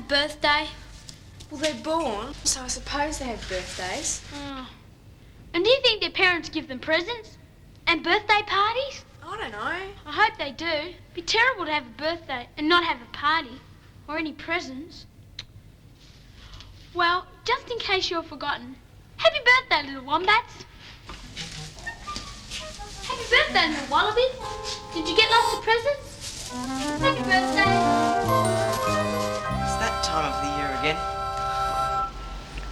birthday? Well, they're born, so I suppose they have birthdays. Oh. And do you think their parents give them presents? And birthday parties? I don't know. I hope they do. It'd be terrible to have a birthday and not have a party or any presents. Well, just in case you've forgotten, happy birthday, little wombats. Happy birthday, little wallaby. Did you get lots of presents? Happy birthday. It's that time of the year again.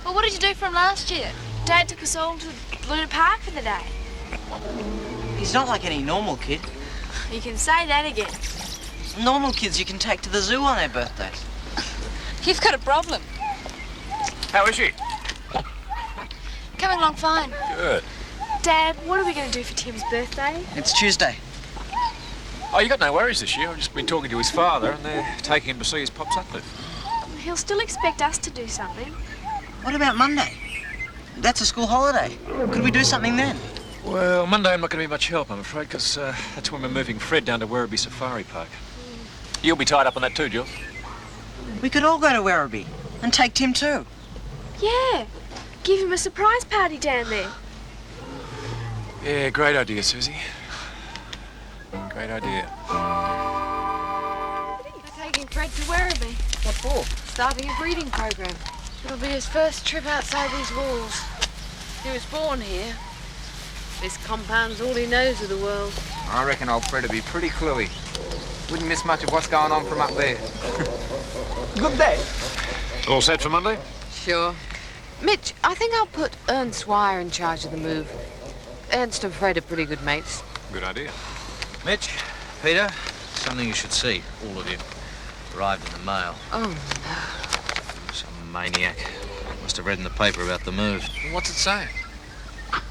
Well, what did you do from last year? Dad took us all to Werribee Park for the day. He's not like any normal kid. You can say that again. Normal kids you can take to the zoo on their birthdays. You've got a problem. How is she? Coming along fine. Good. Dad, what are we going to do for Tim's birthday? It's Tuesday. Oh, you got no worries this year. I've just been talking to his father and they're taking him to see his pops uplift. He'll still expect us to do something. What about Monday? That's a school holiday. Could we do something then? Well, Monday I'm not going to be much help, I'm afraid, because that's when we're moving Fred down to Werribee Safari Park. You'll be tied up on that too, Jules. We could all go to Werribee and take Tim too. Yeah. Give him a surprise party down there. Yeah, great idea, Susie. Great idea. We're taking Fred to Werribee. What for? Starting a breeding program. It'll be his first trip outside these walls. He was born here. This compound's all he knows of the world. I reckon old Fred will be pretty cluey. Wouldn't miss much of what's going on from up there. Good day. All set for Monday? Sure. Mitch, I think I'll put Ernst Wire in charge of the move. Ernst and Fred are pretty good mates. Good idea. Mitch, Peter, something you should see, all of you. Arrived in the mail. Oh, no. Some maniac. Must have read in the paper about the move. What's it say?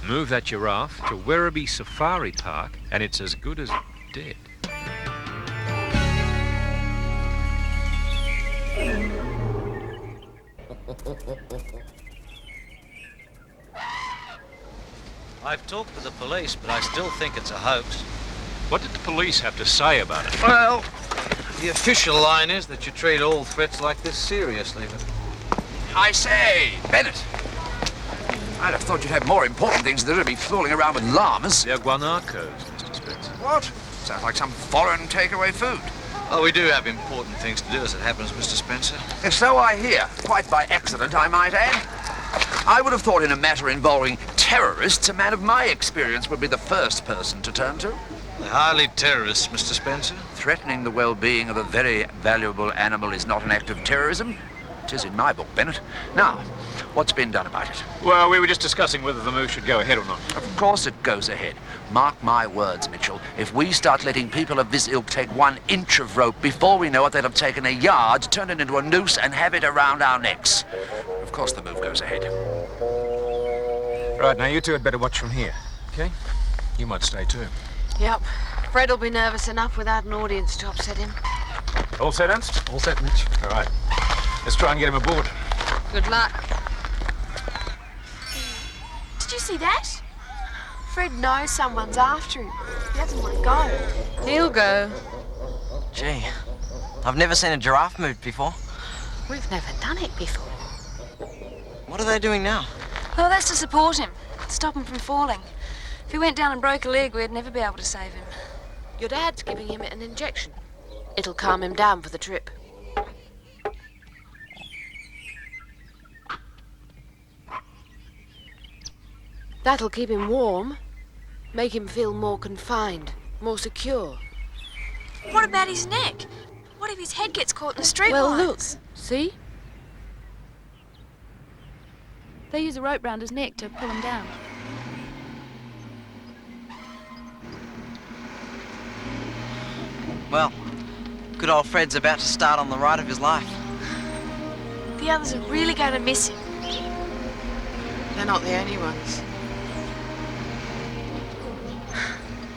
Move that giraffe to Werribee Safari Park, and it's as good as dead. I've talked with the police, but I still think it's a hoax. What did the police have to say about it? Well, the official line is that you treat all threats like this seriously, but... I say, Bennett. I'd have thought you'd have more important things than to be fooling around with llamas. They're guanacos, Mr. Spencer. What? Sounds like some foreign takeaway food. Oh, we do have important things to do, as it happens, Mr. Spencer. So I hear. Quite by accident, I might add. I would have thought in a matter involving terrorists, a man of my experience would be the first person to turn to. They're hardly terrorists, Mr. Spencer. Threatening the well-being of a very valuable animal is not an act of terrorism. It is in my book, Bennett. Now, what's been done about it? Well, we were just discussing whether the move should go ahead or not. Of course it goes ahead. Mark my words, Mitchell. If we start letting people of this ilk take 1 inch of rope, before we know it, they'll have taken a yard, turned it into a noose, and have it around our necks. Of course the move goes ahead. Right, now you two had better watch from here, okay? You might stay too. Yep. Fred will be nervous enough without an audience to upset him. All set, Ernst? All set, Mitch. All right. Let's try and get him aboard. Good luck. Did you see that? Fred knows someone's after him. He doesn't want to go. He'll go. Gee, I've never seen a giraffe move before. We've never done it before. What are they doing now? Well, that's to support him, stop him from falling. If he went down and broke a leg, we'd never be able to save him. Your dad's giving him an injection. It'll calm him down for the trip. That'll keep him warm, make him feel more confined, more secure. What about his neck? What if his head gets caught in the street Well, lights? look, see? They use a rope round his neck to pull him down. Well, good old Fred's about to start on the ride of his life. The others are really going to miss him. They're not the only ones.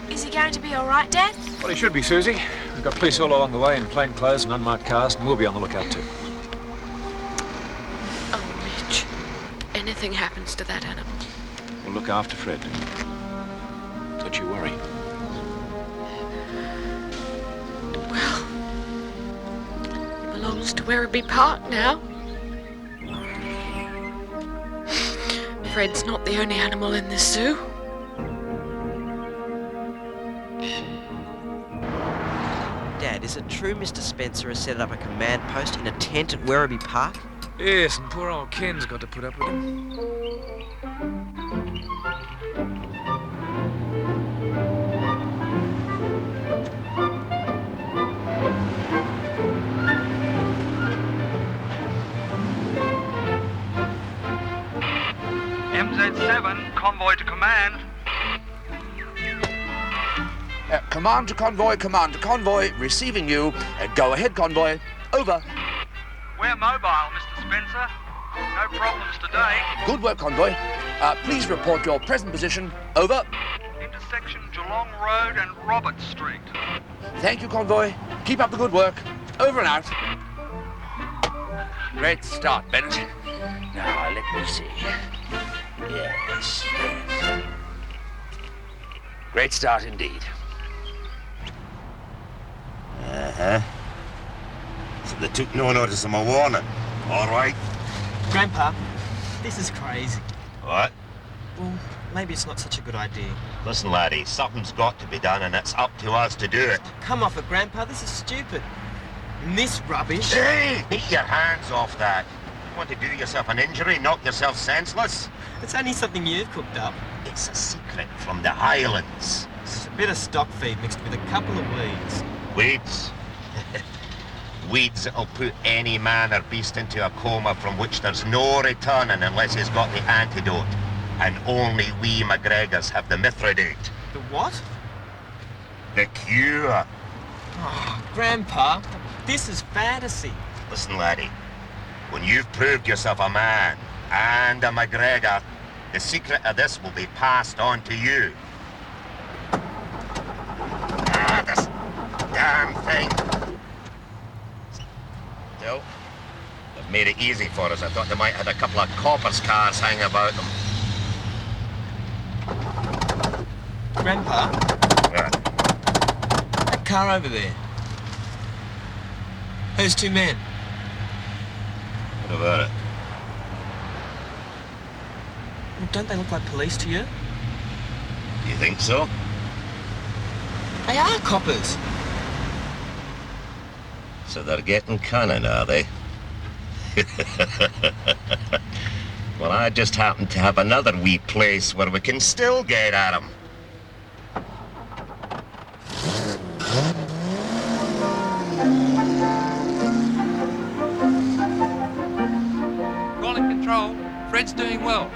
Is he going to be all right, Dad? Well, he should be, Susie. We've got police all along the way in plain clothes and unmarked cars, and we'll be on the lookout too. Oh, Mitch. Anything happens to that animal. We'll look after Fred. Don't you worry. Well, he belongs belongs to Werribee Park now. Fred's not the only animal in this zoo. Dad, is it true Mr. Spencer has set up a command post in a tent at Werribee Park? Yes, and poor old Ken's got to put up with him. MZ7, convoy to command. Command to convoy, receiving you. Go ahead, convoy. Over. We're mobile, Mr. Spencer. No problems today. Good work, convoy. Please report your present position. Over. Intersection Geelong Road and Robert Street. Thank you, convoy. Keep up the good work. Over and out. Great start, Bennett. Now, let me see. Yes. Great start indeed. Uh-huh. So they took no notice of my warning. All right. Grandpa, this is crazy. What? Well, maybe it's not such a good idea. Listen, laddie, something's got to be done, and it's up to us to do it. Come off it, Grandpa. This is stupid. And this rubbish... Hey! Get your hands off that. You want to do yourself an injury, knock yourself senseless? It's only something you've cooked up. It's a secret from the Highlands. It's a bit of stock feed mixed with a couple of weeds. Weeds? Weeds that'll put any man or beast into a coma from which there's no returning unless he's got the antidote. And only we McGregors have the Mithridate. The what? The cure. Oh, Grandpa, this is fantasy. Listen, laddie, when you've proved yourself a man and a McGregor, the secret of this will be passed on to you. Ah, this damn thing. Still, they've made it easy for us. I thought they might have had a couple of coppers' cars hanging about them. Grandpa, that car over there. Those two men. What about it? Well, don't they look like police to you? Do you think so? They are coppers. So they're getting cunning, are they? Well, I just happen to have another wee place where we can still get at them. Rolling control. Fred's doing well.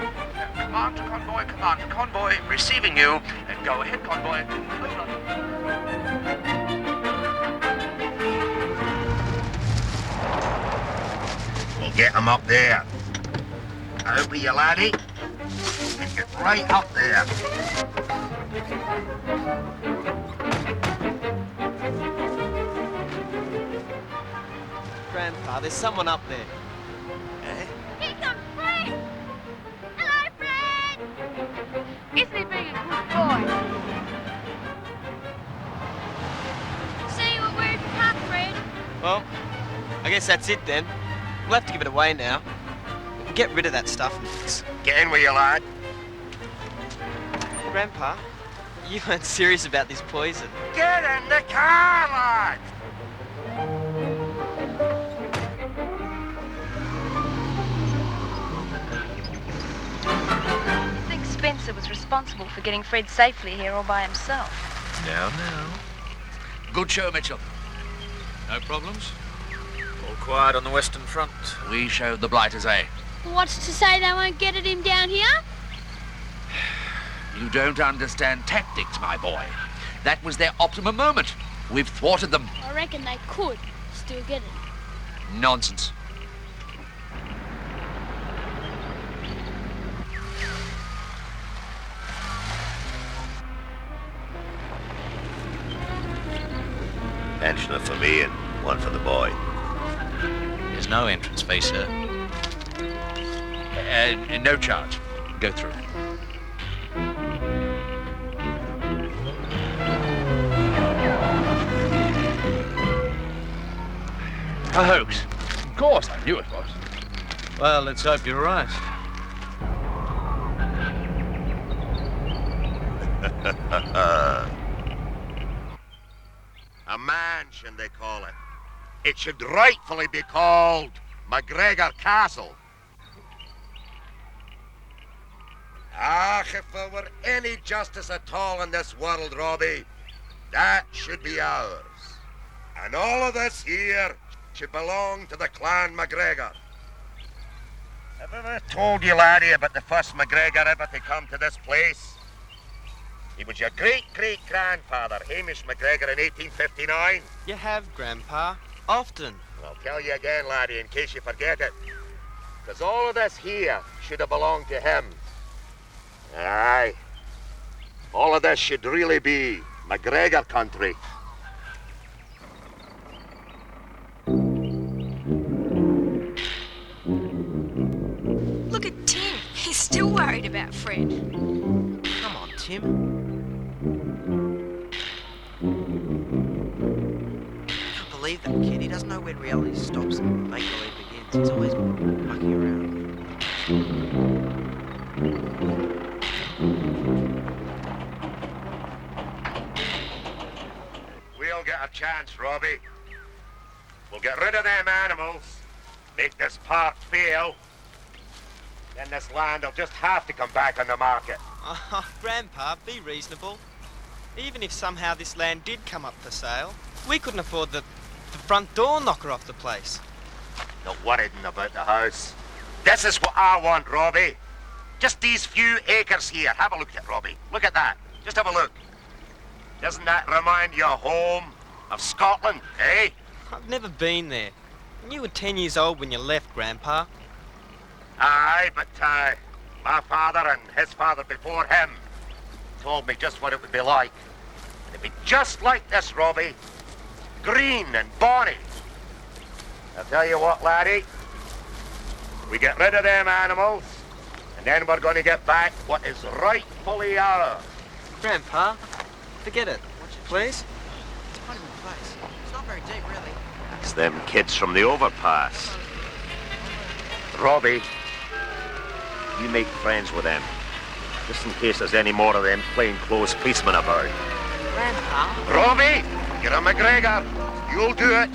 Command to convoy, receiving you. Go ahead, convoy. Over. We'll get them up there. Out with you, laddie. And get right up there. Grandpa, there's someone up there. Here comes Fred! Hello, Fred! Isn't he being a good boy? See you at Werribee Park, Fred. Well, I guess that's it then. We'll have to give it away now. Get rid of that stuff and Get in with you, lad. Grandpa, you weren't serious about this poison. Get in the car, lad! I think Spencer was responsible for getting Fred safely here all by himself. Now. Good show, Mitchell. No problems? All quiet on the Western Front. We showed the blighters, eh? What's to say they won't get at him down here? You don't understand tactics, my boy. That was their optimum moment. We've thwarted them. I reckon they could still get it. Nonsense. Pensioner for me and one for the boy. There's no entrance fee, sir. No charge. Go through. A hoax. Of course, I knew it was. Well, let's hope you're right. A mansion, they call it. It should rightfully be called McGregor Castle. Ah, if there were any justice at all in this world, Robbie, that should be ours. And all of this here should belong to the clan McGregor. Have I ever told you, laddie, about the first McGregor ever to come to this place? He was your great-great-grandfather, Hamish McGregor, in 1859. You have, Grandpa. Often. I'll tell you again, laddie, in case you forget it. Because all of this here should have belonged to him. Aye. All of this should really be McGregor country. Look at Tim. He's still worried about Fred. Come on, Tim. I can't believe that kid. He doesn't know when reality stops and make-believe begins. He's always mucking around. We'll get a chance, Robbie. We'll get rid of them animals, make this park fail, then this land will just have to come back on the market. Oh, Grandpa, be reasonable. Even if somehow this land did come up for sale, we couldn't afford the front door knocker off the place. Not worried about the house. This is what I want, Robbie. Just these few acres here. Have a look at it, Robbie. Look at that. Just have a look. Doesn't that remind you of home? Of Scotland, eh? I've never been there. And you were 10 years old when you left, Grandpa. Aye, but my father and his father before him told me just what it would be like. It'd be just like this, Robbie. Green and bonny. I'll tell you what, laddie. We get rid of them animals, and then we're going to get back what is rightfully ours. Grandpa, forget it, please. It's a funny little place. It's not very deep, really. It's them kids from the overpass. Robbie, you make friends with them, just in case there's any more of them plainclothes policemen about. Grandpa? Robbie, you're a McGregor. You'll do it.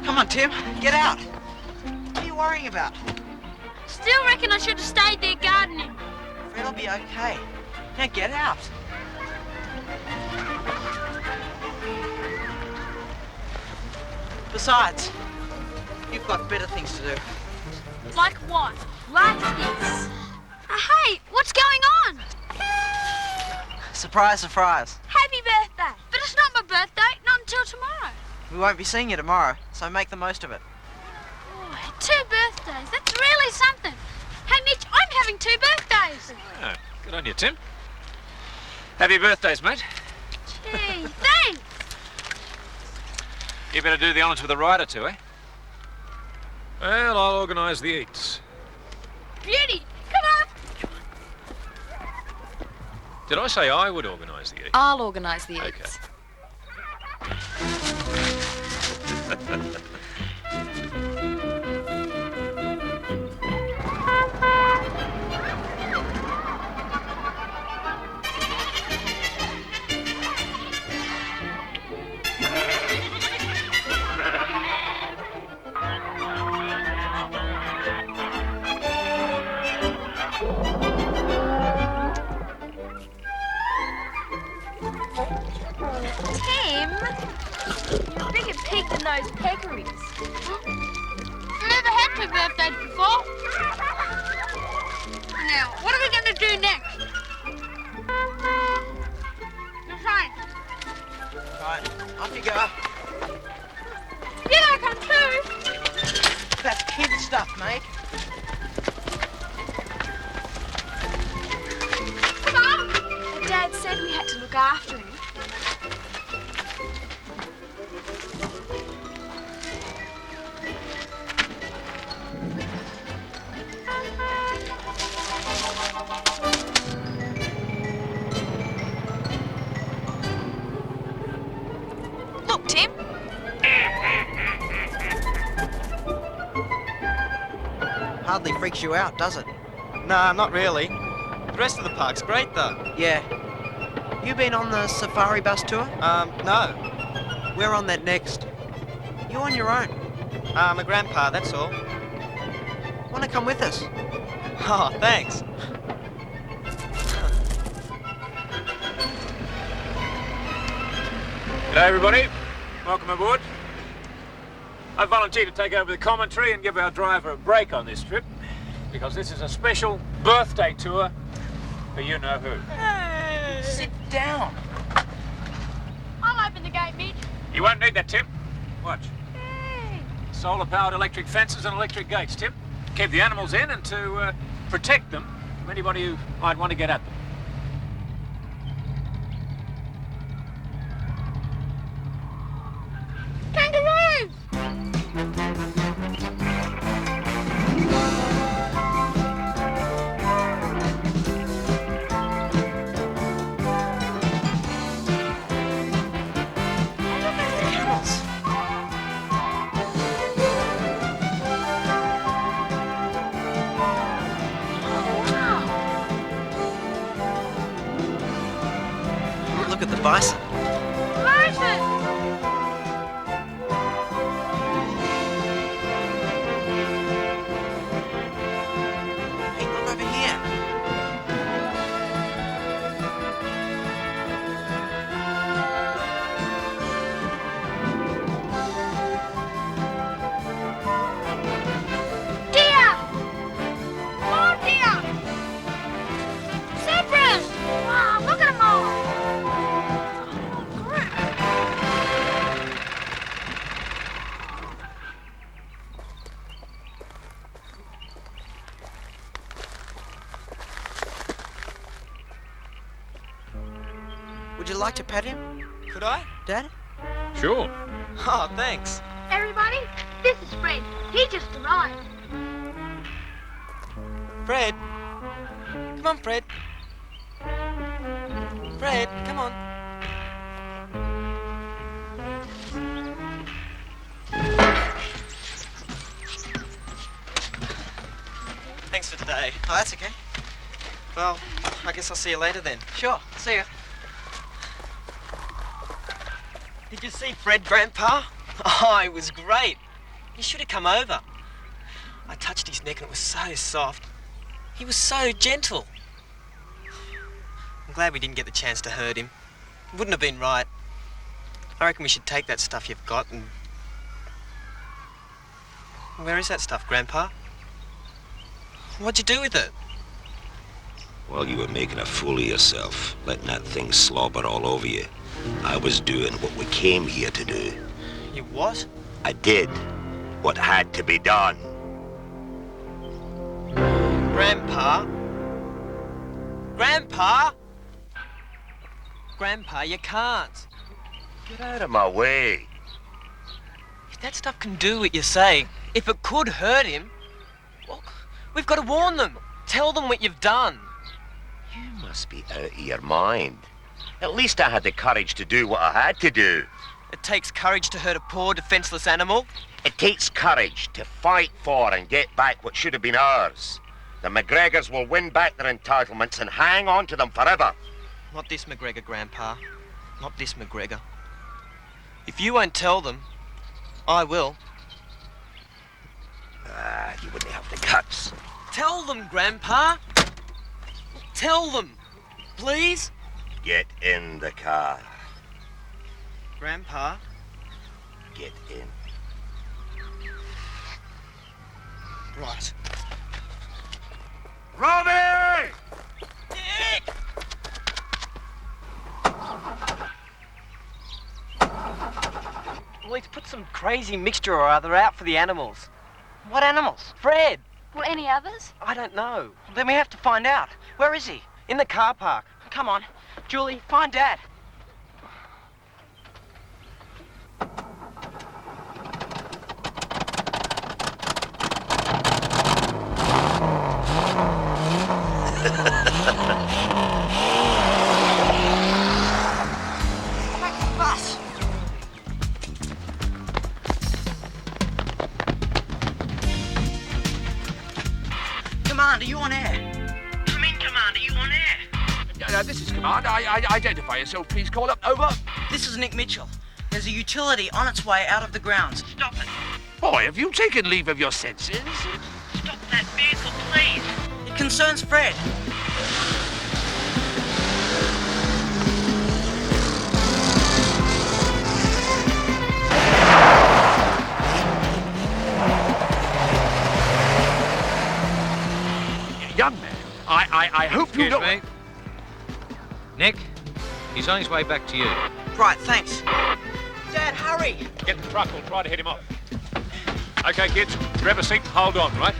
Come on, Tim. Get out. What are you worrying about? Still reckon I should have stayed there gardening. Fred'll be okay. Now get out. Besides, you've got better things to do. Like what? Like this. Hey, what's going on? Surprise, surprise. Happy birthday. But it's not my birthday, not until tomorrow. We won't be seeing you tomorrow, so make the most of it. Oh, 2 birthdays, that's really something. Hey, Mitch, I'm having 2 birthdays. Oh, good on you, Tim. Happy birthdays, mate. Gee, thanks. You better do the honours with a ride or two, eh? Well, I'll organise the eats. Beauty, come on. Did I say I would organise the eats? I'll organise the eats. Okay. Tim, you're a bigger pig than those peccaries. Never had 2 birthdays before. Now, what are we going to do next? Right. Right, off you go. Yeah, I come too. That's kid stuff, mate. Mum! Dad said we had to look after him. Look, Tim. freaks you out, does it? Nah, not really. The rest of the park's great, though. Yeah. You been on the safari bus tour? No. We're on that next. You on your own? My grandpa, that's all. Want to come with us? Oh, thanks. G'day, everybody. Welcome aboard. I volunteer to take over the commentary and give our driver a break on this trip, because this is a special birthday tour for you-know-who. Hey. Sit down. I'll open the gate, Mitch. You won't need that, Tim. Watch. Solar-powered electric fences and electric gates, Tim. Keep the animals in and to protect them from anybody who might want to get at them. Kangaroos! Look at the bison. Bison! Hey, look over here. Deer! More deer! Zebras! Wow, look at them all! Would you like to pet him, Could I? Dad? Sure. Oh, thanks. Everybody, this is Fred. He just arrived. Fred. Come on, Fred. Fred, come on. Thanks for today. Oh, that's okay. Well, I guess I'll see you later then. Sure. See ya. Did you see Fred, Grandpa? Oh, it was great. He should have come over. I touched his neck and it was so soft. He was so gentle. I'm glad we didn't get the chance to hurt him. It wouldn't have been right. I reckon we should take that stuff you've got and... Where is that stuff, Grandpa? What'd you do with it? Well, you were making a fool of yourself, letting that thing slobber all over you. I was doing what we came here to do. You what? I did what had to be done. Grandpa? Grandpa? Grandpa, you can't. Get out of my way. If that stuff can do what you say, if it could hurt him, well, we've got to warn them. Tell them what you've done. You must be out of your mind. At least I had the courage to do what I had to do. It takes courage to hurt a poor, defenseless animal. It takes courage to fight for and get back what should have been ours. The McGregors will win back their entitlements and hang on to them forever. Not this McGregor, Grandpa. Not this McGregor. If you won't tell them, I will. You wouldn't have the guts. Tell them, Grandpa. Tell them, please. Get in the car. Grandpa. Get in. Right. Robbie! Dick! Well, he's put some crazy mixture or other out for the animals. What animals? Fred! Well, any others? I don't know. Then we have to find out. Where is he? In the car park. Come on. Julie, find Dad. Back to the bus. This is Command. Identify yourself, please. Call up. Over. This is Nick Mitchell. There's a utility on its way out of the grounds. Stop it. Boy, have you taken leave of your senses? Stop that vehicle, please. It concerns Fred. Young man, I hope you don't... Me. Nick, he's on his way back to you. Right, thanks. Dad, hurry! Get the truck, we'll try to hit him off. Okay, kids, grab a seat and hold on, right?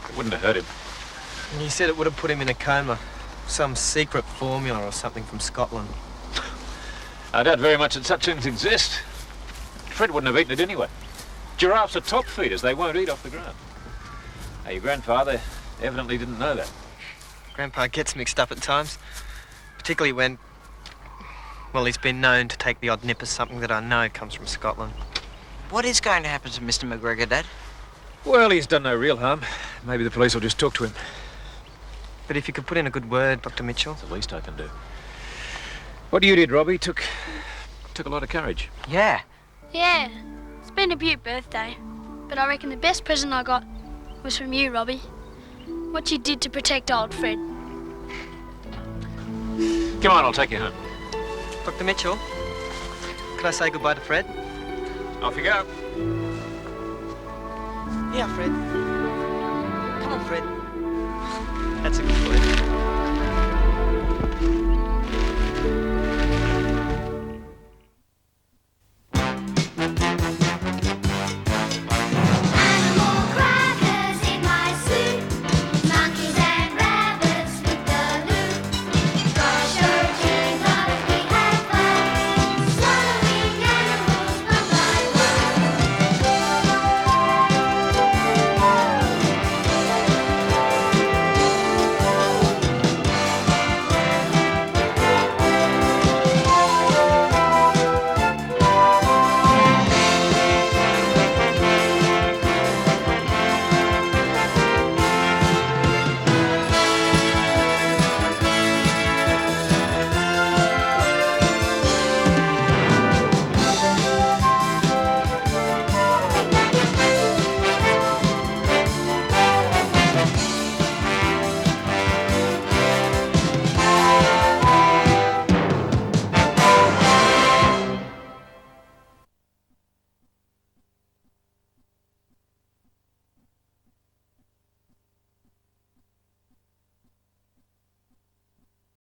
It wouldn't have hurt him. And he said it would have put him in a coma. Some secret formula or something from Scotland. I doubt very much that such things exist. Fred wouldn't have eaten it anyway. Giraffes are top feeders. They won't eat off the ground. Now, your grandfather evidently didn't know that. Grandpa gets mixed up at times. Particularly when... well, he's been known to take the odd nip of something that I know comes from Scotland. What is going to happen to Mr. McGregor, Dad? Well, he's done no real harm. Maybe the police will just talk to him. But if you could put in a good word, Dr. Mitchell. It's the least I can do. What you did, Robbie, took a lot of courage. Yeah. Yeah, it's been a beaut birthday, but I reckon the best present I got was from you, Robbie. What you did to protect old Fred. Come on, I'll take you home. Dr. Mitchell, could I say goodbye to Fred? Off you go. Yeah, Fred. Come on, Fred. That's a good boy.